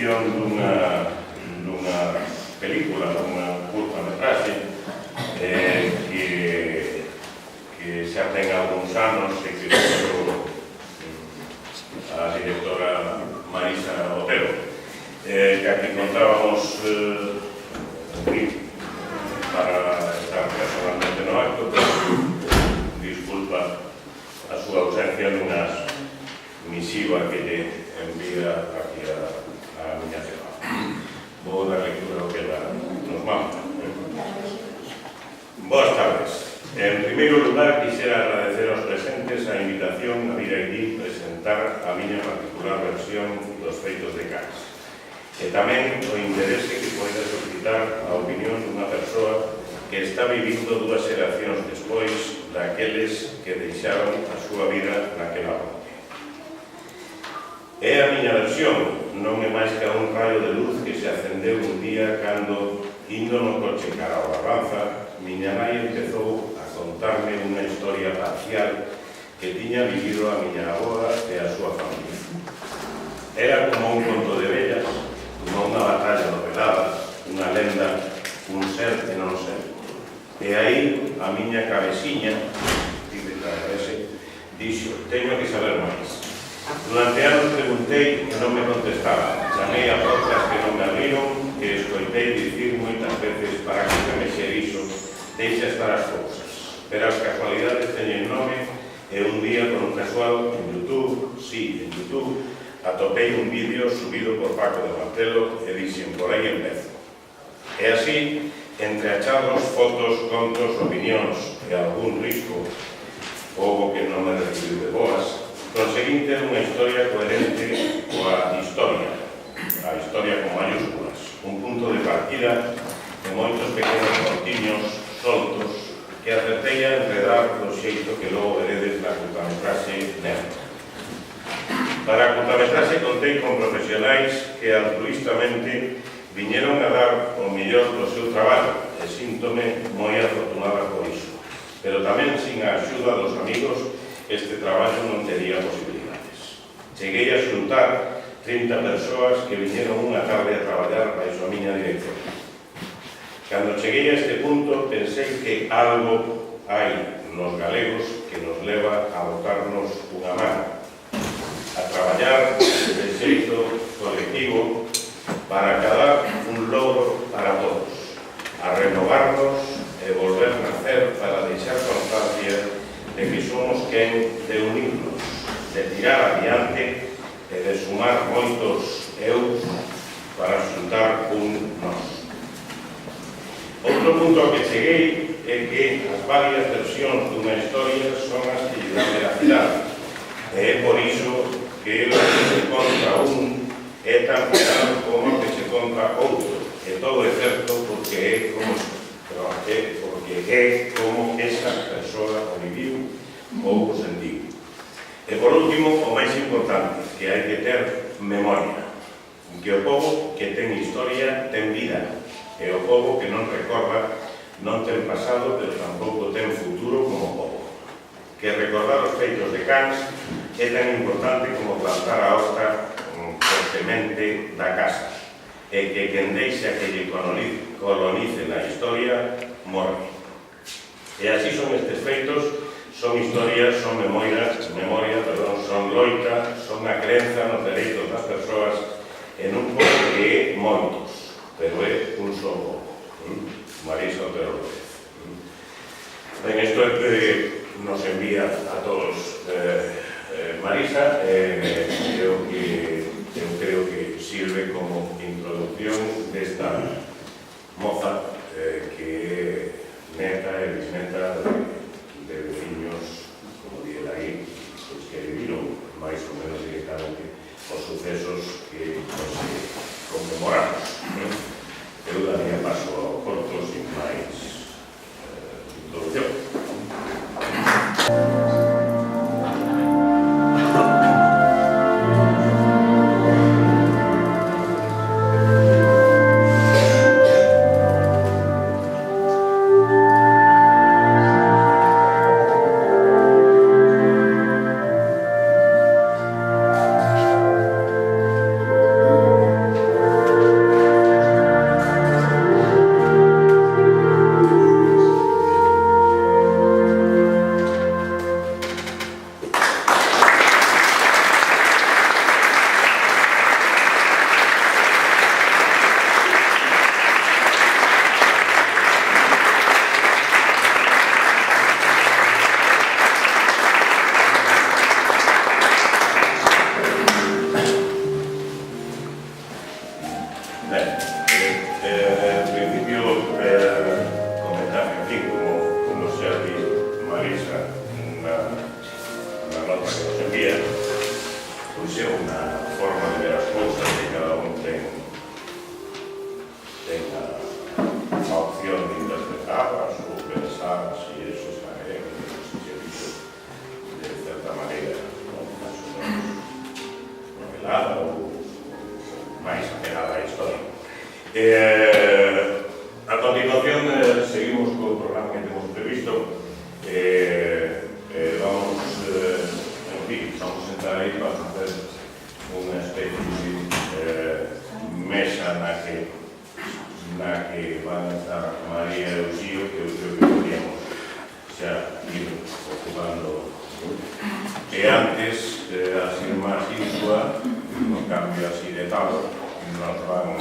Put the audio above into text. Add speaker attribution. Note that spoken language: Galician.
Speaker 1: proxección dunha película, dunha curtametraxe que xa ten algúns anos e que fixo a directora Marisa Otero, que aquí contábamos para estar personalmente no acto, pero disculpa a súa ausencia nunha misiva que lle envía aquí a miña jefa. Vou dar lectura ao que ela nos manda. Boas tardes. En primeiro lugar, quixera agradecer aos presentes a invitación a vir aquí presentar a miña particular versión dos feitos de Cans, e tamén o interese que poida suscitar a opinión dunha persoa que está vivindo 2 xeracións despois daqueles que deixaron a súa vida naquela ponte. É a miña versión, non é máis que un raio de luz que se acendeu un día cando, indo no coche cara ao Barbanza, miña nai empezou a contarme unha historia parcial que tiña vivido a miña avoa e a súa familia. Era como un conto de vellas, como unha batalla novelada, unha lenda, un ser que non sei. E aí a miña cabeciña, dixo, teño que saber máis. Durante anos preguntei e non me contestaba. Chamei a portas que non me abriron e escoitei dicir moitas veces para que se mexer iso, deixa estar as cousas. Pero as casualidades teñen nome e un día con un casual en YouTube, en YouTube, atopei un vídeo subido por Paco de Martelo e dixen, por aí empezo. E así, entre acharnos, fotos, contos, opinións e algún risco, houbo que non me recibiu de boas, conseguín ter unha historia coherente coa historia, a historia con mayúsculas, un punto de partida de moitos pequenos contiños soltos que acertei a enredar do xeito que logo veredes na curtametraxe Nerva. Para a curtametraxe contei con profesionais que altruistamente viñeron a dar o mellor do seu traballo e síntome moi afortunada por iso. Pero tamén sin a axuda dos amigos este traballo non tería posibilidades. Cheguei a xuntar 30 persoas que viñeron unha tarde a traballar baixo a miña dirección. Cando cheguei a este punto pensei que algo hai nos galegos que nos leva a botarnos unha mano, a traballar de xeito colectivo para cadar un logro para todos, a renovarnos e volver a nacer para deixar constancia de que somos quen de unirnos, de tirar adiante e de sumar moitos eus para xuntar un nós. Outro punto ao que cheguei é que as varias versións dunha historia son as que lle dan veracidade, e é por iso que o que se conta un é tan real como o que se conta outro, e todo é certo porque é como esa persoa o viviu ou o sentiu. E por último, o máis importante, que hai que ter memoria, que o pobo que ten historia ten vida, e o pobo que non recorda non ten pasado, pero tampouco ten futuro como pobo. Que recordar os feitos de Cans é tan importante como plantar a horta por semente da casa, e que quen deixa que lle colonice na historia morre. E así son estes feitos, son historias, son memoria, son loita, son a crenza nos dereitos das persoas en un pobo que é moitos, pero é un só pobo. Marisa Otero López. Ben, isto é que nos envía a todos Marisa, eu creo que sirve como introducción desta moza que é neta e bisneta de veciños, como di aí, que viviron máis ou menos directamente os sucesos que nos conmemoramos. Eu daría paso ao corto sin máis introducción. A continuación, seguimos co programa que temos previsto. Vamos a sentar aí para facer unha especie de mesa na que van a estar María e Uxío, que eu creo que podríamos xa ir ocupando. E antes, as irmás Insua, no cambio así de tal, nos van